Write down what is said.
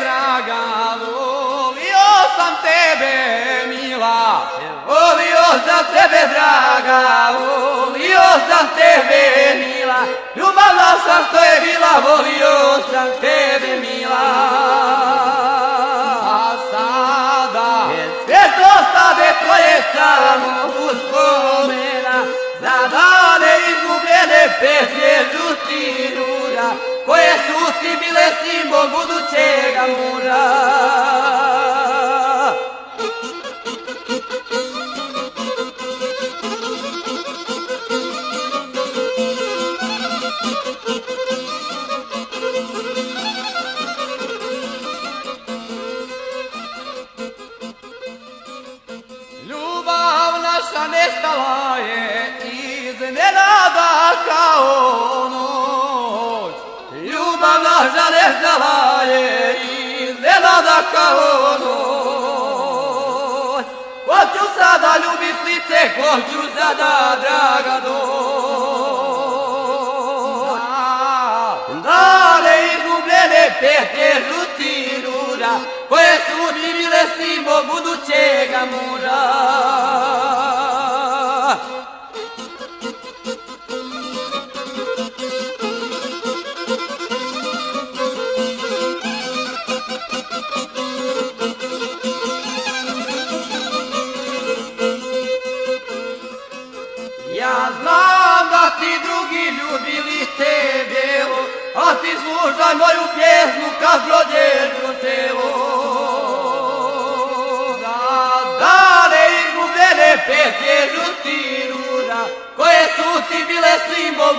draga, volio sam tebe, mila. Volio sam tebe, draga, volio sam tebe, mila. Ljubav naša što je bila, volio sam tebe, mila. A sada je sve što stade, to je samo uspomena. Za dane izgubljene pesme žutih ruža, koje su ti bile simbol budućega muža. Ljubav naša nestala je iznenada kao noć. Ljubav naša nestala je iznenada kao noć. Hoću sada ljubit lice, hoću sada draga doć. Dane izgubljene pete žutih ruža, koje su mi bile simbol budućega muža. Ja znam da ti drugi ljubili te bijelo, a ti slušaj moju pjesmu kad prođeš kroz selo. Za dane izgubljene pete žutih ruža, koje su ti bile simbol